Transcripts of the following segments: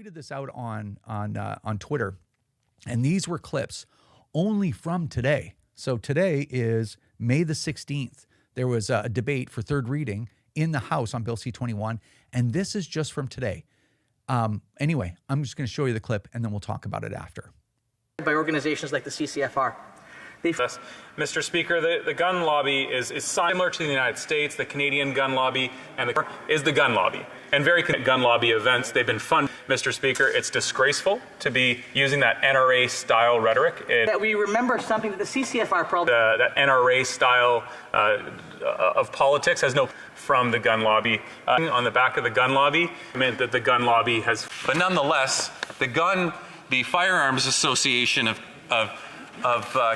tweeted this out on Twitter, and these were clips only from today. So today is May the 16th. There was a debate for third reading in the House on Bill C-21, and this is just from today. Anyway, I'm just going to show you the clip, and then we'll talk about it after. By organizations like the CCFR. Mr. Speaker, the gun lobby is similar to the United States. The Canadian gun lobby is the gun lobby. And very gun lobby events, they've been funded. Mr. Speaker, it's disgraceful to be using that NRA-style rhetoric. That we remember something that the CCFR probably... that NRA style of politics has no from the gun lobby. On the back of the gun lobby meant that the gun lobby has... But nonetheless, the Firearms Association of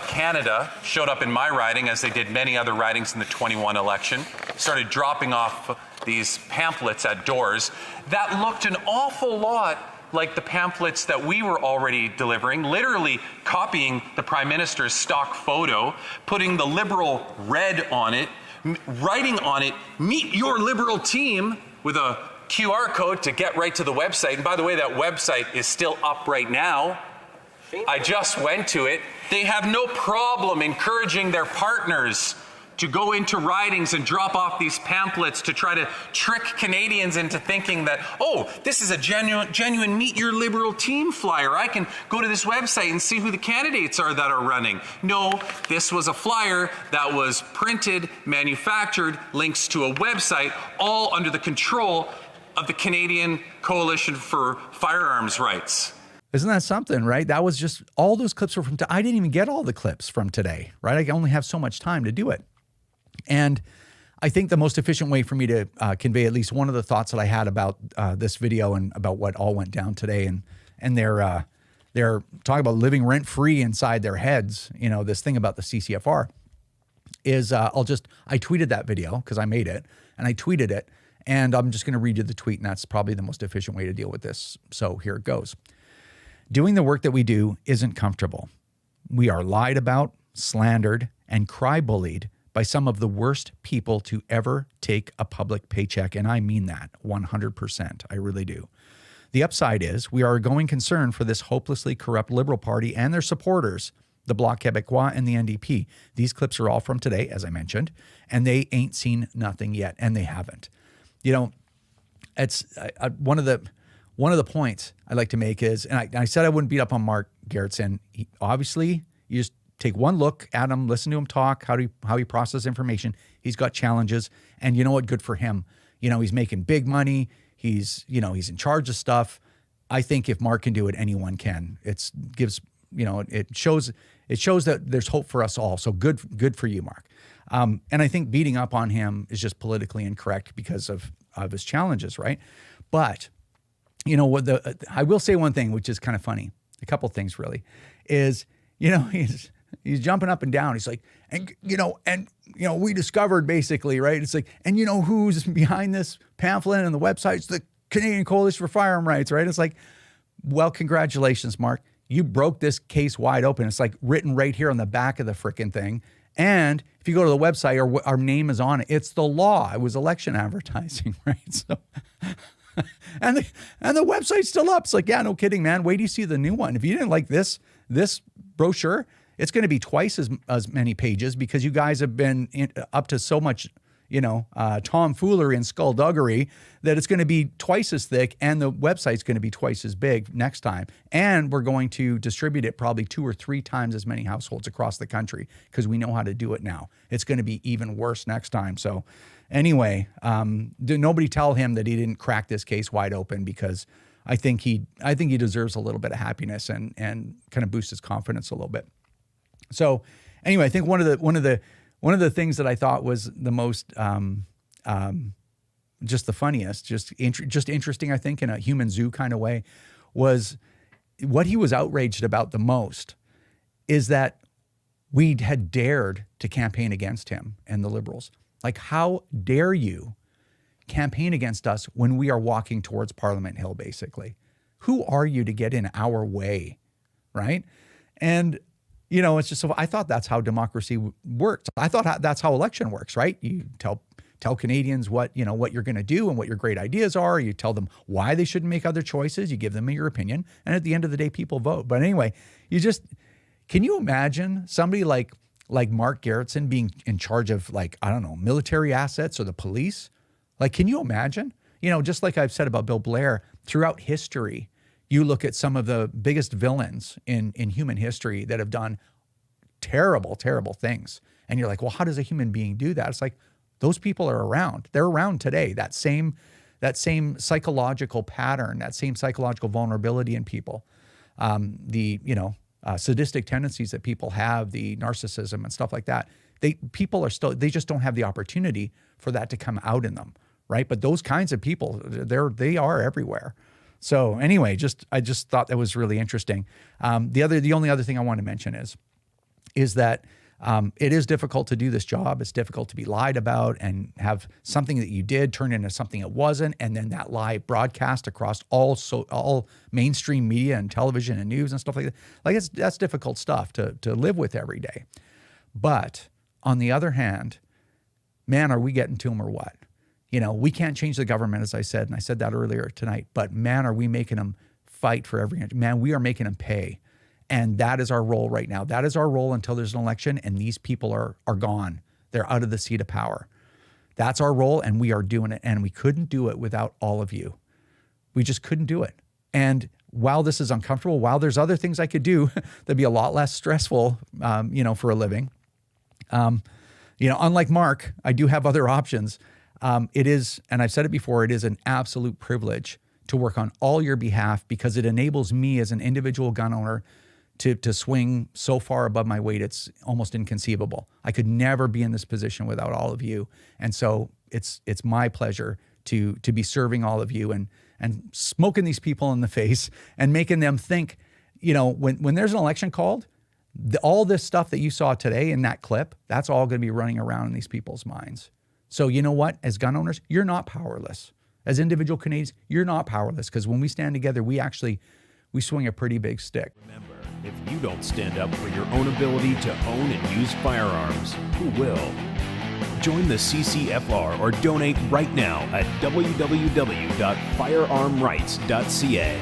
Canada showed up in my riding, as they did many other ridings in the 21 election, started dropping off these pamphlets at doors that looked an awful lot like the pamphlets that we were already delivering, literally copying the Prime Minister's stock photo, putting the Liberal red on it, writing on it, "Meet your Liberal team," with a QR code to get right to the website. And by the way, that website is still up right now. I just went to it. They have no problem encouraging their partners to go into ridings and drop off these pamphlets to try to trick Canadians into thinking that, oh, this is a genuine Meet Your Liberal Team flyer. I can go to this website and see who the candidates are that are running. No, this was a flyer that was printed, manufactured, links to a website, all under the control of the Canadian Coalition for Firearms Rights. Isn't that something, right? That was just, all those clips were from, I didn't even get all the clips from today, right? I only have so much time to do it. And I think the most efficient way for me to convey at least one of the thoughts that I had about this video and about what all went down today, and they're talking about living rent-free inside their heads, you know, this thing about the CCFR, is I tweeted that video because I made it, and I tweeted it, and I'm just going to read you the tweet, and that's probably the most efficient way to deal with this. So here it goes. Doing the work that we do isn't comfortable. We are lied about, slandered, and cry-bullied by some of the worst people to ever take a public paycheck, and I mean that 100%. I really do. The upside is we are a going concern for this hopelessly corrupt Liberal Party and their supporters, the Bloc Québécois and the NDP. These clips are all from today, as I mentioned, and they ain't seen nothing yet, and they haven't. You know, it's one of the points I like to make is, and I said I wouldn't beat up on Mark Gerretsen. Obviously, you just take one look at him, listen to him talk, how he processes information. He's got challenges, and you know what? Good for him. You know, he's making big money. He's in charge of stuff. I think if Mark can do it, anyone can. It shows that there's hope for us all. So good for you, Mark. And I think beating up on him is just politically incorrect because of his challenges, right? But you know what? I will say one thing, which is kind of funny. A couple things really, is he's jumping up and down. He's like, and we discovered basically, right? It's like, and you know who's behind this pamphlet and the website's the Canadian Coalition for Firearm Rights, right? It's like, well, congratulations, Mark. You broke this case wide open. It's like written right here on the back of the frickin' thing. And if you go to the website, our name is on it. It's the law. It was election advertising, right? So, and the website's still up. It's like, yeah, no kidding, man. Wait till you see the new one. If you didn't like this brochure, it's going to be twice as many pages because you guys have been up to so much, tomfoolery and skullduggery that it's going to be twice as thick, and the website's going to be twice as big next time. And we're going to distribute it probably 2 or 3 times as many households across the country because we know how to do it now. It's going to be even worse next time. So anyway, nobody tell him that he didn't crack this case wide open, because I think he deserves a little bit of happiness and kind of boost his confidence a little bit. So anyway, I think one of the things that I thought was the most just the funniest, just interesting, I think, in a human zoo kind of way, was what he was outraged about the most is that we had dared to campaign against him and the Liberals. Like, how dare you campaign against us when we are walking towards Parliament Hill, basically? Who are you to get in our way, right? And, it's just, so I thought that's how democracy works. I thought that's how election works, right? You tell tell Canadians what you're going to do and what your great ideas are. You tell them why they shouldn't make other choices. You give them your opinion. And at the end of the day, people vote. But anyway, can you imagine somebody like Mark Gerretsen being in charge of military assets or the police? Like, can you imagine? Just like I've said about Bill Blair, throughout history, you look at some of the biggest villains in human history that have done terrible, terrible things. And you're like, well, how does a human being do that? It's like, those people are around. They're around today. That same psychological pattern, that same psychological vulnerability in people, sadistic tendencies that people have, the narcissism and stuff like that. They just don't have the opportunity for that to come out in them, right? But those kinds of people, they are everywhere. So anyway, I just thought that was really interesting. The only other thing I want to mention is that it is difficult to do this job. It's difficult to be lied about and have something that you did turn into something it wasn't, and then that lie broadcast across all mainstream media and television and news and stuff like that. Like, that's difficult stuff to live with every day. But on the other hand, man, are we getting to them or what? We can't change the government, as I said, and I said that earlier tonight. But man, are we making them fight for every inch? Man, we are making them pay. And that is our role right now. That is our role until there's an election and these people are gone. They're out of the seat of power. That's our role, and we are doing it. And we couldn't do it without all of you. We just couldn't do it. And while this is uncomfortable, while there's other things I could do that'd be a lot less stressful, for a living, unlike Mark, I do have other options. It is, and I've said it before, it is an absolute privilege to work on all your behalf because it enables me as an individual gun owner to swing so far above my weight, it's almost inconceivable. I could never be in this position without all of you. And so it's my pleasure to be serving all of you and smoking these people in the face and making them think, when there's an election called, all this stuff that you saw today in that clip, that's all going to be running around in these people's minds. So you know what? As gun owners, you're not powerless. As individual Canadians, you're not powerless, because when we stand together, we swing a pretty big stick. Remember, if you don't stand up for your own ability to own and use firearms, who will? Join the CCFR or donate right now at www.firearmrights.ca.